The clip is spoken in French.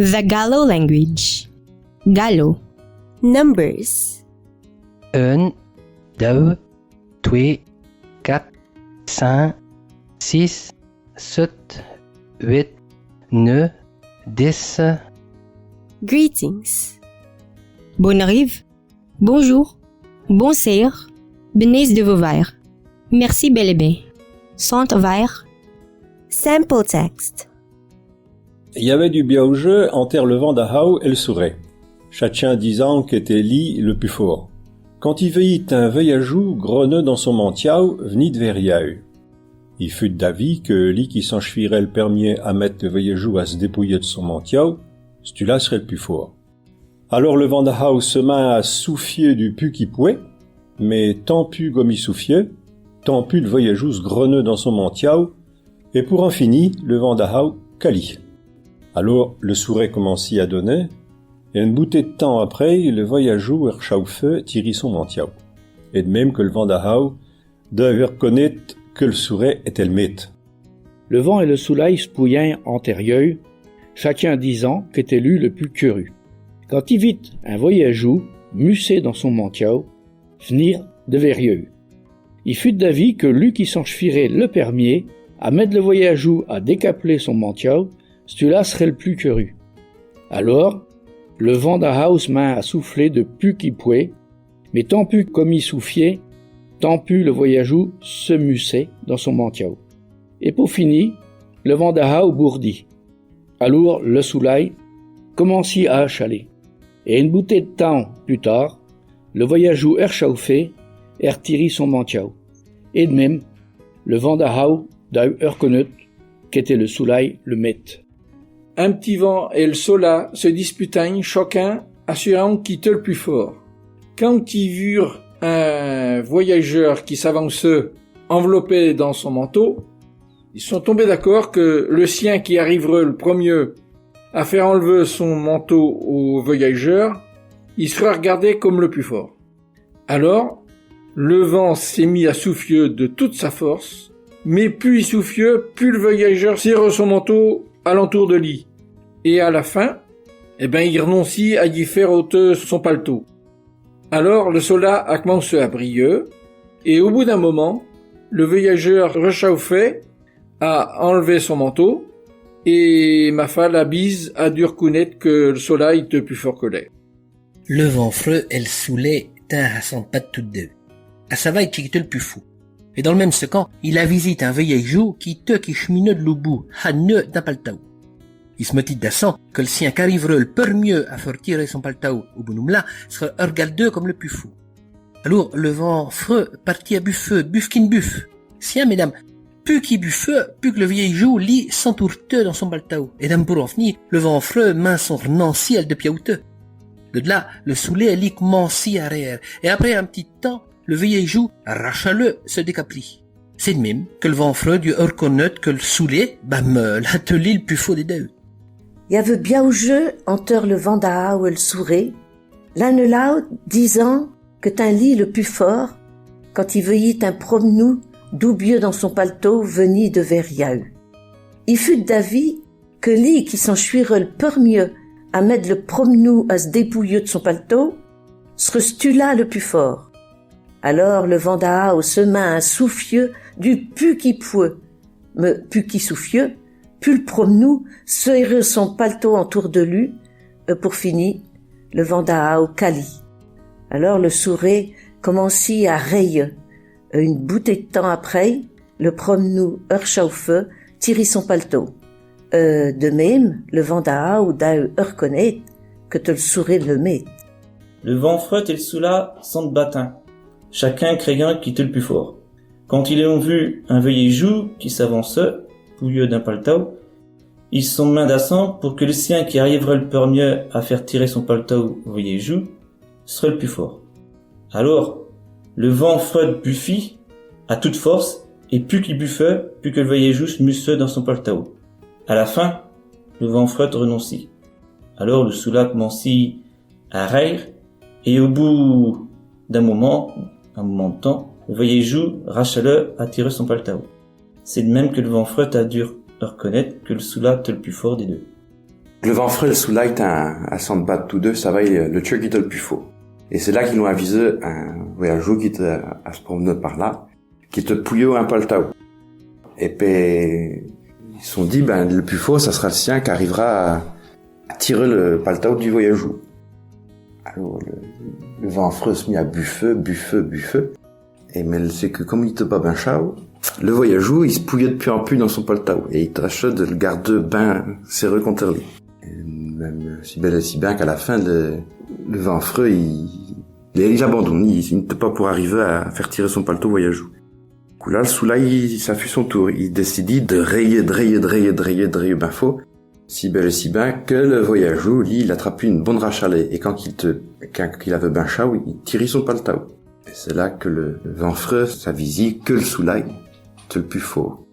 The Gallo language. Gallo. Numbers. 1, 2, 3, 4, 5, 6, 7, 8, 9, 10. Greetings. Bonne rive. Bonjour. Bonsoir. Benes de Vauvert. Merci bel et bien. Saint Vert. Sample text. Il y avait du bien au jeu entre le Vandahau et le Souret, chacun disant qu'était Li le plus fort. Quand il veillit un voyageur greneux dans son mantiau, venit de Veriaeu. Il fut d'avis que Li qui s'enchevirait le premier à mettre le voyageur à se dépouiller de son mantiau, celui-là serait le plus fort. Alors le Vandahau se mit à soufier du pu qui pouait, mais tant pu comme il soufiait, tant pu le voyageur greneux dans son mantiau, et pour en finir, le Vandahau cali. Alors le Souret commençait à donner, et une bouteille de temps après, le voyageur Erschaufe tirit son mantiau. Et de même que le Vandahau devait reconnaître que le Souret était le maître. Le vent et le soleil spouillaient antérieur, chacun disant qu'était lui le plus curieux. Quand il vit un voyageur mussé dans son mantiau, venir de Verieux. Il fut d'avis que lui qui s'enchevirait le premier à mettre le voyageur à décapeler son mantiau, celui-là serait le plus curieux. Alors, le Vandahau se mit à souffler de pu qui pouait, mais tant pu comme il soufflait, tant pu le voyageur se mussait dans son mantiau. Et pour finir, le Vandahau bourdit. Alors le soleil commençait à achaler. Et une bouteille de temps plus tard, le voyageur Erschauffé retiré son mantiau. Et de même, le Vandahau d'a reconnaître qu'était le soleil le maître. Un petit vent et le soleil se disputaient chacun, assurant qui était le plus fort. Quand ils virent un voyageur qui s'avançait enveloppé dans son manteau, ils sont tombés d'accord que le sien qui arriverait le premier à faire enlever son manteau au voyageur, il serait regardé comme le plus fort. Alors, le vent s'est mis à souffler de toute sa force, mais plus il soufflait, plus le voyageur serrait son manteau alentour de lui. Et à la fin, il renoncie à y faire ôter son paletot. Alors le soleil a commencé à briller, et au bout d'un moment, le voyageur réchauffé a enlevé son manteau, et ma femme, la bise, a dû reconnaître que le soleil était plus fort que l'air. Le vent freux et le soleil tint à son pas toutes deux. À sa vaille qui était le plus fou. Et dans le même second, il a visité un voyageur qui cheminait de l'oubou, à nœud d'un paltau. Il se mettit d'assant que le sien qu'arriverait le mieux à faire tirer son paltau au bonhomme-là serait regardé comme le plus fou. Alors, le vent freux partit à buffeux, buffkin buff. Sien, mesdames, plus qu'il buffeux, plus que le voyageur lit s'entourteux dans son paltau. Et dame pour en finir, le vent freux main son renanciel de piaouteux. De là, le soleil lit commençait à rire. Et après un petit temps, le voyageur rachaleux se décaplit. C'est de même que le vent freux dut reconnaître que le soleil, l'atelier le plus faux des deux. Il y avait bien au jeu entre le Vandahau et le Souret, l'un et l'autre disant que t'un lit le plus fort quand il veillit un promenou doubieux dans son paletot venu de Veriaeu. Il fut d'avis que lui qui s'enchuirait le premier à mettre le promenou à se dépouiller de son paletot serait celui-là le plus fort. Alors le Vandahau se mit à soufflieux du pu qui pouait, mais pu qui soufflieux, puis le promenou serrait son paletot autour de lui, et pour finir, le Vandahau cali. Alors le Souret commençait à rayer. Une bouteille de temps après, le promenou Erschaufe tirit son paletot. De même, le Vandahau d'a reconnaître que te le Souret le met. Le vent froid et le soula sont de bâtin, chacun craignant qui était le plus fort. Quand ils ont vu un voyageur qui s'avançait, pouilleux d'un paletot, ils se sont mis d'assant pour que le sien qui arriverait le premier à faire tirer son paletot au voyageur serait le plus fort. Alors, le vent froid buffit à toute force, et plus qu'il buffait, plus que le voyageur se mussait dans son paletot. À la fin, le vent froid renonçait. Alors le soula commençait à rire, et au bout d'un moment de temps, le voyageur rachaleux a tiré son paletot. C'est de même que le vent froid a dû reconnaître que le soula était le plus fort des deux. Le vent frais, le soulaille, à s'en battre tous deux, ça va, le tueur qui était le plus faux. Et c'est là qu'ils l'ont avisé un voyageur qui était à se promener par là, qui était pouilleux un paltao. Et puis, ils se sont dit, le plus faux, ça sera le sien qui arrivera à tirer le paltao du voyageur. Alors, le vent frais se mit à buffer. Et mais c'est que comme il était pas ben chao, le voyageur, il se pouillait de plus en plus dans son paltao. Et il tâchait de le garder ben serré contre lui. Même si bien qu'à la fin, le vent frais, il abandonne. Il n'était pas pour arriver à faire tirer son palto au voyageur. Du coup là, le soulaï, ça fut son tour. Il décidit de rayer ben faux. Si bien que le voyageur, lui, il attrape une bonne rachalée. Et quand il avait ben chao, il tirait son paltao. Et c'est là que le vent frais, ça visite que le soulaï, c'est le plus fort.